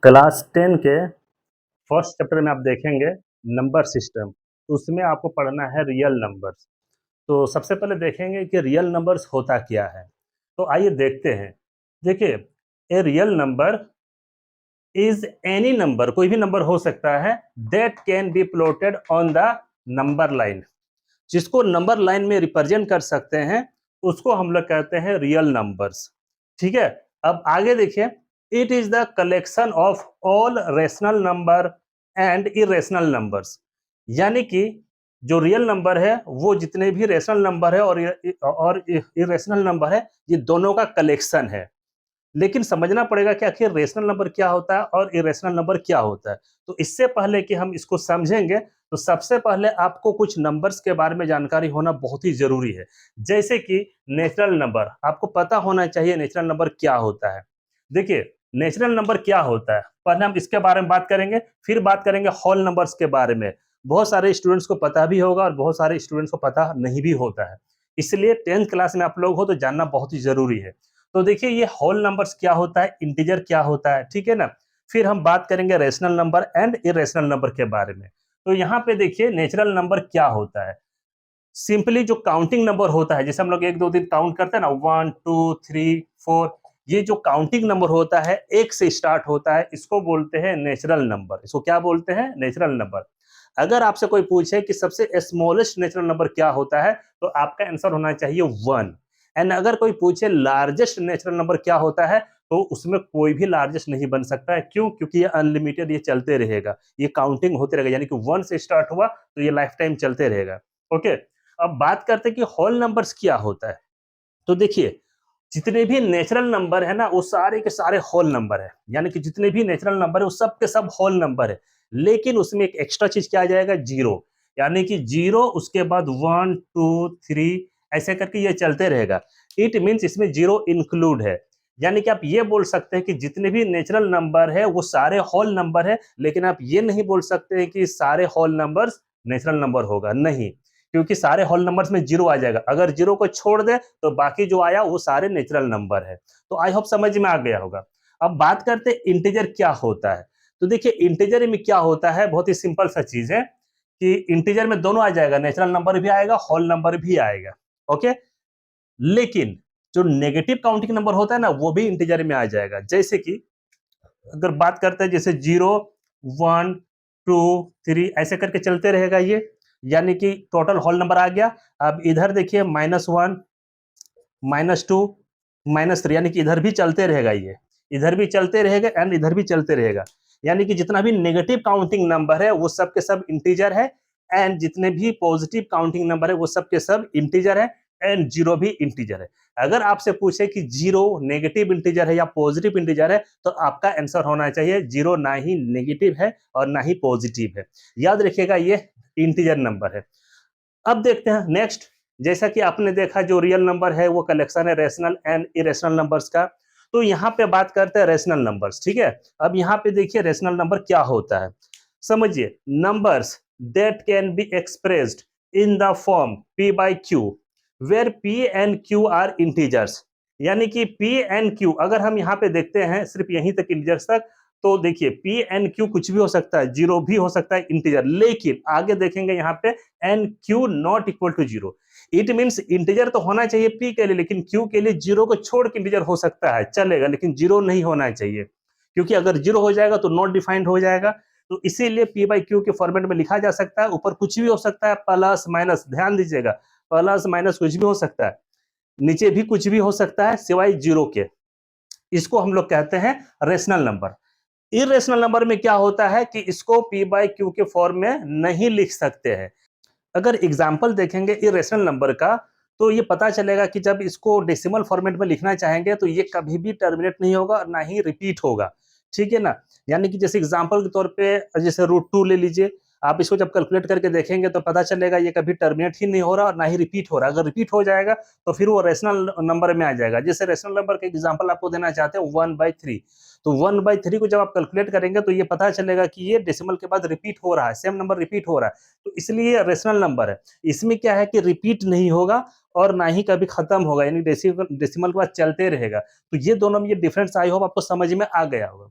Class 10 के first chapter में आप देखेंगे नंबर सिस्टम। तो उसमें आपको पढ़ना है रियल नंबर्स। तो सबसे पहले देखेंगे कि रियल नंबर्स होता क्या है। तो आइए देखते हैं। देखिए, a real number is any number, कोई भी नंबर हो सकता है, that can B plotted on the number line. जिसको नंबर लाइन में रिप्रेजेंट कर सकते हैं उसको हम लोग कहते हैं रियल नंबर्स। ठीक है। अब आगे देखिए, it is the collection of all rational number and irrational numbers. यानी कि जो रियल नंबर है वो जितने भी रेशनल नंबर है और इरेशनल नंबर है, ये दोनों का कलेक्शन है। लेकिन समझना पड़ेगा कि आखिर रेशनल नंबर क्या होता है और इरेशनल नंबर क्या होता है। तो इससे पहले कि हम इसको समझेंगे, तो सबसे पहले आपको कुछ नंबर्स के बारे में जानकारी होना बहुत ही जरूरी है। जैसे कि नेचुरल नंबर, आपको पता होना चाहिए नेचुरल नंबर क्या होता है। देखिए, नेचुरल नंबर क्या होता है, पहले हम इसके बारे में बात करेंगे, फिर बात करेंगे होल नंबर्स के बारे में। बहुत सारे स्टूडेंट्स को पता भी होगा और बहुत सारे स्टूडेंट्स को पता नहीं भी होता है। इसलिए 10th क्लास में आप लोग हो तो जानना बहुत ही जरूरी है। तो देखिए, ये होल नंबर्स क्या होता है, इंटीजर क्या होता है, ठीक है ना। फिर हम बात करेंगे rational number and irrational number के बारे में। तो यहाँ पे देखिए, नेचुरल नंबर क्या होता है। सिंपली जो काउंटिंग नंबर होता है, जैसे हम लोग 1 2 3 काउंट करते हैं ना, 1 2 3 4, ये जो काउंटिंग नंबर होता है एक से स्टार्ट होता है, इसको बोलते हैं नेचुरल नंबर। इसको क्या बोलते हैं, नेचुरल नंबर। अगर आपसे कोई पूछे कि सबसे स्मॉलेस्ट नेचुरल नंबर क्या होता है, तो आपका आंसर होना चाहिए 1। एंड अगर कोई पूछे लार्जेस्ट नेचुरल नंबर क्या होता है, तो उसमें कोई भी लार्जेस्ट नहीं बन सकता है। क्यों? क्योंकि ये अनलिमिटेड, ये चलते रहेगा, ये काउंटिंग होते रहेगा। यानी कि 1 से स्टार्ट हुआ तो ये लाइफ टाइम चलते रहेगा। ओके। अब बात करते हैं कि होल नंबर्स क्या होता है। तो देखिए, जितने भी नेचुरल नंबर है ना, वो सारे के सारे होल नंबर है। यानी कि जितने भी नेचुरल नंबर है वो सब के सब होल नंबर है। लेकिन उसमें एक एक्स्ट्रा चीज क्या आ जाएगा, जीरो। यानी कि जीरो, उसके बाद 1 2 3 ऐसे करके ये चलते रहेगा। इट मीन्स इसमें जीरो इंक्लूड है। यानी कि आप ये बोल सकते हैं कि जितने भी नेचुरल नंबर है वो सारे होल नंबर है। लेकिन आप ये नहीं बोल सकते हैं कि सारे होल नंबर्स नेचुरल नंबर होगा, नहीं। क्योंकि सारे होल नंबर्स में जीरो आ जाएगा। अगर जीरो को छोड़ दे तो बाकी जो आया वो सारे नेचुरल नंबर है। तो आई होप समझ में आ गया होगा। अब बात करते हैं इंटीजर क्या होता है। तो देखिए, इंटीजर में क्या होता है, बहुत ही सिंपल सा चीज है कि इंटीजर में दोनों आ जाएगा, नेचुरल नंबर भी आएगा, होल नंबर भी आएगा। ओके। लेकिन जो नेगेटिव काउंटिंग नंबर होता है ना, वो भी इंटीजर में आ जाएगा। जैसे कि अगर बात करते हैं, जैसे 0 1 2 3 ऐसे करके चलते रहेगा ये। यानी कि टोटल होल नंबर आ गया। अब इधर देखिए, -1 -2 -3, यानी कि इधर भी चलते रहेगा ये, इधर भी चलते रहेगा एंड इधर भी चलते रहेगा। यानी कि जितना भी नेगेटिव काउंटिंग नंबर है वो सब के सब इंटीजर है। एंड जितने भी पॉजिटिव काउंटिंग नंबर है वो सब के सब इंटीजर है। एंड जीरो भी इंटीजर है। अगर आपसे पूछे कि जीरो नेगेटिव इंटीजर है या पॉजिटिव इंटीजर है, तो आपका आंसर होना चाहिए जीरो, ना ही नेगेटिव है और ना ही पॉजिटिव है। याद रखिएगा, ये इंटीजर नंबर है। अब देखते हैं नेक्स्ट। जैसा कि आपने देखा, जो रियल नंबर है वो कलेक्शन है रेशनल एंड इरेशनल नंबर्स का। तो यहाँ पे बात करते हैं रेशनल नंबर्स, ठीक है। अब यहाँ पे देखिए, रेशनल नंबर क्या होता है, समझिए। Numbers that can be expressed in the form p by q where p and q are integers. यानी कि p and q, अगर हम यहाँ पे देखते हैं सिर्फ यहीं तक इंटीजर्स तक, तो देखिए p and q कुछ भी हो सकता है, जीरो भी हो सकता है, इंटीजर। लेकिन आगे देखेंगे यहाँ पे and Q not equal to zero. It means integer तो होना चाहिए पी के लिए, लेकिन क्यू के लिए जीरो को छोड़ के इंटीजर हो सकता है, चलेगा, लेकिन जीरो नहीं होना चाहिए। क्योंकि अगर जीरो हो जाएगा तो नॉट डिफाइंड हो जाएगा। तो इसीलिए पी बाई क्यू के फॉर्मेट में लिखा जा सकता है। ऊपर कुछ भी हो सकता है, प्लस माइनस, ध्यान दीजिएगा, प्लस माइनस कुछ भी हो सकता है, नीचे भी कुछ भी हो सकता है सिवाय जीरो के। इसको हम लोग कहते हैं रेशनल नंबर। इरेशनल नंबर में क्या होता है कि इसको पी बाई क्यू के फॉर्म में नहीं लिख सकते हैं। अगर एग्जाम्पल देखेंगे इरेशनल नंबर का, तो ये पता चलेगा कि जब इसको डेसिमल फॉर्मेट में लिखना चाहेंगे तो ये कभी भी टर्मिनेट नहीं होगा और ना ही रिपीट होगा, ठीक है ना। यानी कि जैसे एग्जाम्पल के तौर पे, जैसे √2 ले लीजिए। आप इसको जब कैलकुलेट करके देखेंगे तो पता चलेगा ये कभी टर्मिनेट ही नहीं हो रहा और ना ही रिपीट हो रहा। अगर रिपीट हो जाएगा तो फिर वो रेशनल नंबर में आ जाएगा। जैसे रेशनल नंबर का एग्जाम्पल आपको देना चाहते हैं 1/3। तो 1/3 को जब आप कैलकुलेट करेंगे तो ये पता चलेगा कि ये डेसिमल के बाद रिपीट हो रहा है, सेम नंबर रिपीट हो रहा है। तो इसलिए रेशनल नंबर है। इसमें क्या है कि रिपीट नहीं होगा और ना ही कभी खत्म होगा, यानी डेसिमल के बाद चलते रहेगा। तो ये दोनों में ये डिफरेंस आई होप आपको समझ में आ गया होगा।